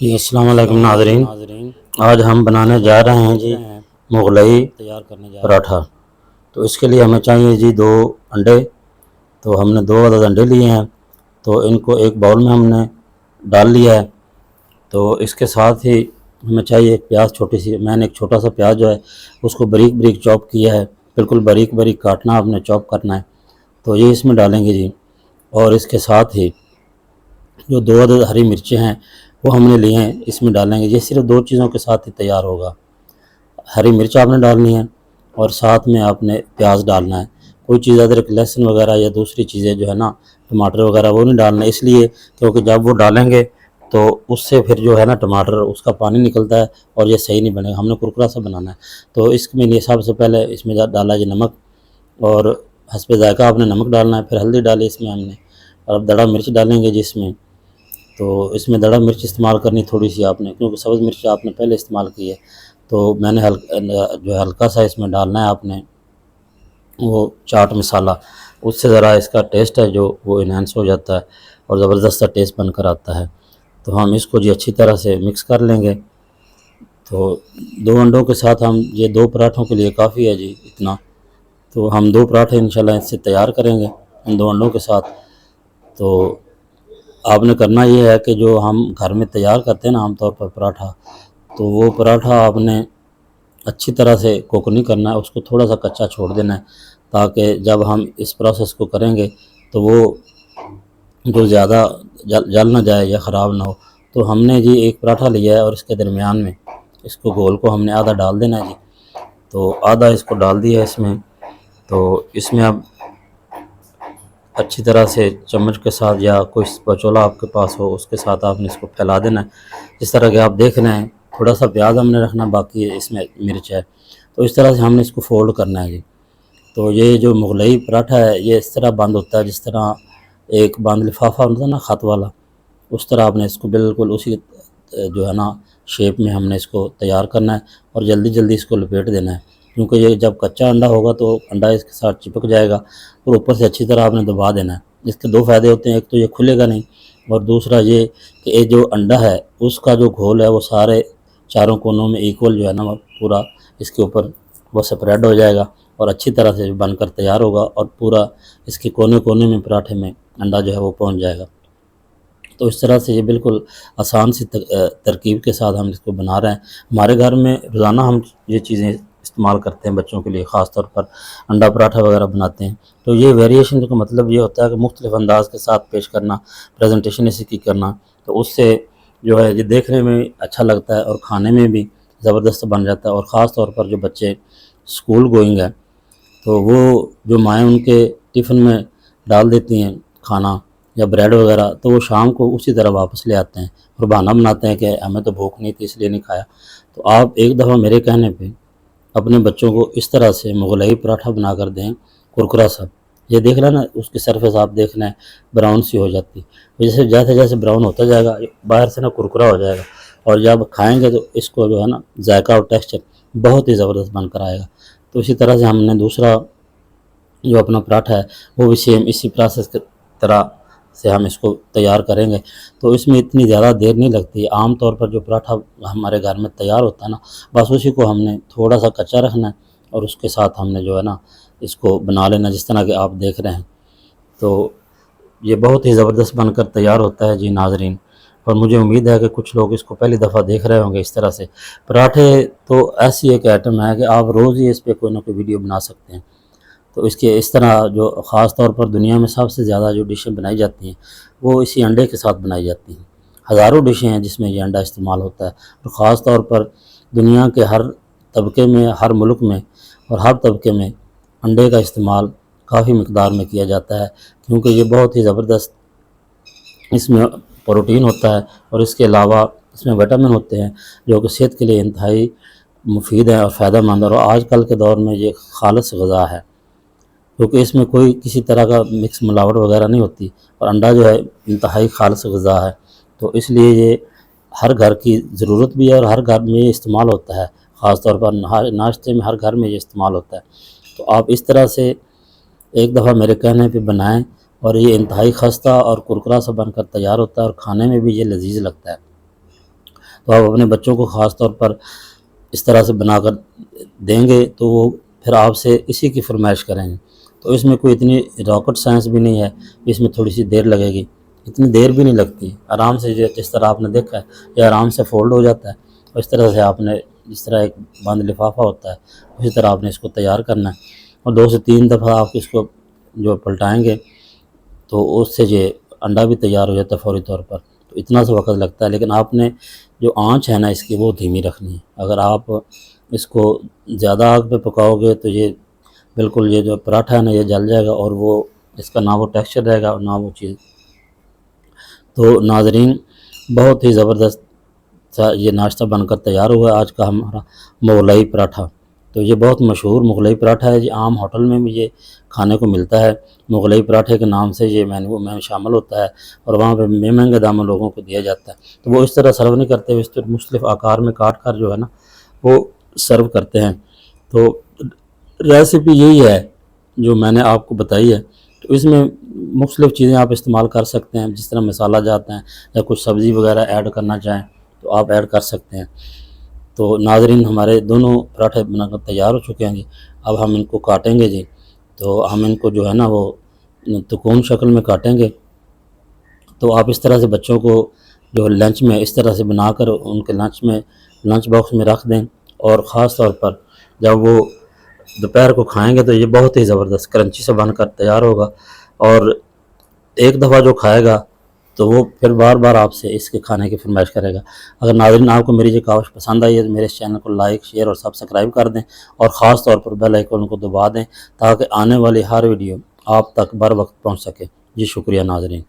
جی السلام علیکم ناظرین، آج ہم بنانے جا رہے ہیں جی مغلئی پراٹھا۔ تو اس کے لیے ہمیں چاہیے جی 2 انڈے۔ تو ہم نے 2 عدد انڈے لیے ہیں، تو ان کو ایک باؤل میں ہم نے ڈال لیا ہے۔ تو اس کے ساتھ ہی ہمیں چاہیے ایک پیاز چھوٹی سی، میں نے ایک چھوٹا سا پیاز جو ہے اس کو باریک باریک چاپ کیا ہے، بالکل باریک باریک کاٹنا آپ نے، چاپ کرنا ہے۔ تو یہ اس میں ڈالیں گے جی، اور اس کے ساتھ ہی جو 2 عدد ہری مرچیں ہیں وہ ہم نے لی ہیں، اس میں ڈالیں گے۔ یہ صرف 2 چیزوں کے ساتھ ہی تیار ہوگا۔ ہری مرچ آپ نے ڈالنی ہے اور ساتھ میں آپ نے پیاز ڈالنا ہے۔ کوئی چیز ادرک لہسن وغیرہ یا دوسری چیزیں جو ہے نا، ٹماٹر وغیرہ وہ نہیں ڈالنا، اس لیے کیونکہ جب وہ ڈالیں گے تو اس سے پھر جو ہے نا ٹماٹر اس کا پانی نکلتا ہے اور یہ صحیح نہیں بنے گا، ہم نے کرکرا سا بنانا ہے۔ تو اس میں یہ سب سے پہلے اس میں ڈالا جی نمک، اور حسب ذائقہ آپ نے نمک ڈالنا ہے، پھر ہلدی ڈالی اس میں ہم نے، اور اب دڑا مرچ ڈالیں گے جس میں۔ تو اس میں دڑا مرچ استعمال کرنی تھوڑی سی آپ نے، کیونکہ سبز مرچ آپ نے پہلے استعمال کی ہے۔ تو میں نے جو ہے ہلکا سا اس میں ڈالنا ہے آپ نے وہ چاٹ مسالہ، اس سے ذرا اس کا ٹیسٹ ہے جو وہ انہینس ہو جاتا ہے اور زبردست سا ٹیسٹ بن کر آتا ہے۔ تو ہم اس کو جی اچھی طرح سے مکس کر لیں گے۔ تو 2 انڈوں کے ساتھ ہم یہ 2 پراٹھوں کے لیے کافی ہے جی اتنا۔ تو ہم 2 پراٹھے انشاءاللہ اس سے تیار کریں گے ان 2 انڈوں کے ساتھ۔ تو آپ نے کرنا یہ ہے کہ جو ہم گھر میں تیار کرتے ہیں نا عام طور پر پراٹھا، تو وہ پراٹھا آپ نے اچھی طرح سے کوک نہیں کرنا ہے، اس کو تھوڑا سا کچا چھوڑ دینا ہے، تاکہ جب ہم اس پروسیس کو کریں گے تو وہ جو زیادہ جل نہ جائے یا خراب نہ ہو۔ تو ہم نے جی ایک پراٹھا لیا ہے اور اس کے درمیان میں اس کو گول کو ہم نے آدھا ڈال دینا ہے جی۔ تو آدھا اس کو ڈال دیا اس میں۔ تو اس میں اب اچھی طرح سے چمچ کے ساتھ یا کوئی اسپیچولا آپ کے پاس ہو اس کے ساتھ آپ نے اس کو پھیلا دینا ہے، جس طرح کہ آپ دیکھ رہے ہیں۔ تھوڑا سا پیاز ہم نے رکھنا، باقی اس میں مرچ ہے۔ تو اس طرح سے ہم نے اس کو فولڈ کرنا ہے جی۔ تو یہ جو مغلئی پراٹھا ہے یہ اس طرح بند ہوتا ہے جس طرح ایک بند لفافہ ہوتا ہے نا خط والا، اس طرح آپ نے اس کو بالکل اسی جو ہے نا شیپ میں ہم نے اس کو تیار کرنا ہے، اور جلدی جلدی اس کو لپیٹ دینا ہے، کیونکہ یہ جب کچا انڈا ہوگا تو انڈا اس کے ساتھ چپک جائے گا، اور اوپر سے اچھی طرح آپ نے دبا دینا ہے۔ اس کے 2 فائدے ہوتے ہیں، ایک تو یہ کھلے گا نہیں، اور دوسرا یہ کہ یہ جو انڈا ہے اس کا جو گھول ہے وہ سارے چاروں کونوں میں ایکول جو ہے نا پورا اس کے اوپر وہ سپریڈ ہو جائے گا، اور اچھی طرح سے بن کر تیار ہوگا، اور پورا اس کے کونے کونے میں پراٹھے میں انڈا جو ہے وہ پہنچ جائے گا۔ تو اس طرح سے یہ بالکل آسان سی ترکیب کے ساتھ ہم اس کو بنا رہے ہیں۔ ہمارے گھر میں روزانہ ہم یہ چیزیں استعمال کرتے ہیں بچوں کے لیے، خاص طور پر انڈا پراٹھا وغیرہ بناتے ہیں۔ تو یہ ویریشن کا مطلب یہ ہوتا ہے کہ مختلف انداز کے ساتھ پیش کرنا، پریزنٹیشن اسی کی کرنا، تو اس سے جو ہے یہ دیکھنے میں اچھا لگتا ہے اور کھانے میں بھی زبردست بن جاتا ہے۔ اور خاص طور پر جو بچے اسکول گوئنگ ہیں تو وہ جو مائیں ان کے ٹفن میں ڈال دیتی ہیں کھانا یا بریڈ وغیرہ، تو وہ شام کو اسی طرح واپس لے آتے ہیں اور بہانہ بناتے ہیں کہ ہمیں تو بھوک نہیں تھی اس لیے نہیں کھایا۔ تو آپ ایک دفعہ میرے کہنے پہ اپنے بچوں کو اس طرح سے مغلئی پراٹھا بنا کر دیں، کرکرا سا، یہ دیکھ رہا نا اس کی سرفیس آپ دیکھ رہے ہیں براؤن سی ہو جاتی، جیسے جیسے جیسے براؤن ہوتا جائے گا باہر سے نا کرکرا ہو جائے گا، اور جب کھائیں گے تو اس کو جو ہے نا ذائقہ اور ٹیکسچر بہت ہی زبردست بن کر آئے گا۔ تو اسی طرح سے ہم نے دوسرا جو اپنا پراٹھا ہے وہ بھی سیم اسی پروسیس کی طرح سے ہم اس کو تیار کریں گے۔ تو اس میں اتنی زیادہ دیر نہیں لگتی، عام طور پر جو پراٹھا ہمارے گھر میں تیار ہوتا ہے نا، بس اسی کو ہم نے تھوڑا سا کچا رکھنا ہے، اور اس کے ساتھ ہم نے جو ہے نا اس کو بنا لینا جس طرح کہ آپ دیکھ رہے ہیں۔ تو یہ بہت ہی زبردست بن کر تیار ہوتا ہے جی ناظرین، اور مجھے امید ہے کہ کچھ لوگ اس کو پہلی دفعہ دیکھ رہے ہوں گے اس طرح سے۔ پراٹھے تو ایسی ایک آئٹم ہے کہ آپ روز ہی اس پہ کوئی نہ کوئی ویڈیو بنا سکتے ہیں۔ تو اس طرح جو خاص طور پر دنیا میں سب سے زیادہ جو ڈشیں بنائی جاتی ہیں وہ اسی انڈے کے ساتھ بنائی جاتی ہیں۔ ہزاروں ڈشیں ہیں جس میں یہ انڈا استعمال ہوتا ہے، اور خاص طور پر دنیا کے ہر طبقے میں، ہر ملک میں اور ہر طبقے میں انڈے کا استعمال کافی مقدار میں کیا جاتا ہے، کیونکہ یہ بہت ہی زبردست اس میں پروٹین ہوتا ہے، اور اس کے علاوہ اس میں وٹامن ہوتے ہیں جو کہ صحت کے لیے انتہائی مفید ہے اور فائدہ مند ہے، اور آج کل کے دور میں یہ خالص غذا ہے، کیونکہ اس میں کوئی کسی طرح کا مکس ملاوٹ وغیرہ نہیں ہوتی، اور انڈا جو ہے انتہائی خالص غذا ہے۔ تو اس لیے یہ ہر گھر کی ضرورت بھی ہے، اور ہر گھر میں یہ استعمال ہوتا ہے، خاص طور پر ناشتے میں ہر گھر میں یہ استعمال ہوتا ہے۔ تو آپ اس طرح سے ایک دفعہ میرے کہنے پہ بنائیں، اور یہ انتہائی خستہ اور کرکرا سا بن کر تیار ہوتا ہے، اور کھانے میں بھی یہ لذیذ لگتا ہے۔ تو آپ اپنے بچوں کو خاص طور پر اس طرح سے بنا کر دیں گے تو وہ پھر آپ سے اسی کی فرمائش کریں گے۔ تو اس میں کوئی اتنی راکٹ سائنس بھی نہیں ہے، اس میں تھوڑی سی دیر لگے گی، اتنی دیر بھی نہیں لگتی، آرام سے جس طرح آپ نے دیکھا ہے یہ آرام سے فولڈ ہو جاتا ہے، اور اس طرح سے آپ نے جس طرح ایک بند لفافہ ہوتا ہے اسی طرح آپ نے اس کو تیار کرنا ہے، اور 2 سے 3 دفعہ آپ اس کو جو پلٹائیں گے تو اس سے یہ انڈا بھی تیار ہو جاتا ہے فوری طور پر۔ تو اتنا سا وقت لگتا ہے، لیکن آپ نے جو آنچ ہے نا اس کی وہ دھیمی رکھنی ہے۔ اگر آپ اس کو زیادہ آگ پہ پکاؤ گے تو یہ بالکل یہ جو پراٹھا ہے نا یہ جل جائے گا، اور وہ اس کا نہ وہ ٹیکسچر رہے گا اور نہ وہ چیز۔ تو ناظرین، بہت ہی زبردست سا یہ ناشتہ بن کر تیار ہوا ہے آج کا ہمارا مغلئی پراٹھا۔ تو یہ بہت مشہور مغلئی پراٹھا ہے، یہ عام ہوٹل میں بھی یہ کھانے کو ملتا ہے، مغلئی پراٹھے کے نام سے یہ مینو میں شامل ہوتا ہے، اور وہاں پہ مہنگے داموں لوگوں کو دیا جاتا ہے۔ تو وہ اس طرح سرو نہیں کرتے، اس طرح مختلف آکار میں کاٹ کر جو ہے نا وہ سرو کرتے ہیں۔ تو ریسیپی یہی ہے جو میں نے آپ کو بتائی ہے، تو اس میں مختلف چیزیں آپ استعمال کر سکتے ہیں، جس طرح مسالہ جاتے ہیں یا کچھ سبزی وغیرہ ایڈ کرنا چاہیں تو آپ ایڈ کر سکتے ہیں۔ تو ناظرین، ہمارے دونوں پراٹھے بنا کر تیار ہو چکے ہیں جی، اب ہم ان کو کاٹیں گے جی۔ تو ہم ان کو جو ہے نا وہ تکون شکل میں کاٹیں گے۔ تو آپ اس طرح سے بچوں کو جو لنچ میں اس طرح سے بنا کر ان کے لنچ باکس میں رکھ دیں، اور خاص طور پر جب وہ دوپہر کو کھائیں گے تو یہ بہت ہی زبردست کرنچی سے بن کر تیار ہوگا، اور ایک دفعہ جو کھائے گا تو وہ پھر بار بار آپ سے اس کے کھانے کی فرمائش کرے گا۔ اگر ناظرین آپ کو میری یہ کاوش پسند آئی ہے تو میرے اس چینل کو لائک، شیئر اور سبسکرائب کر دیں، اور خاص طور پر بیل آئیکن کو دبا دیں تاکہ آنے والی ہر ویڈیو آپ تک بر وقت پہنچ سکے۔ جی شکریہ ناظرین۔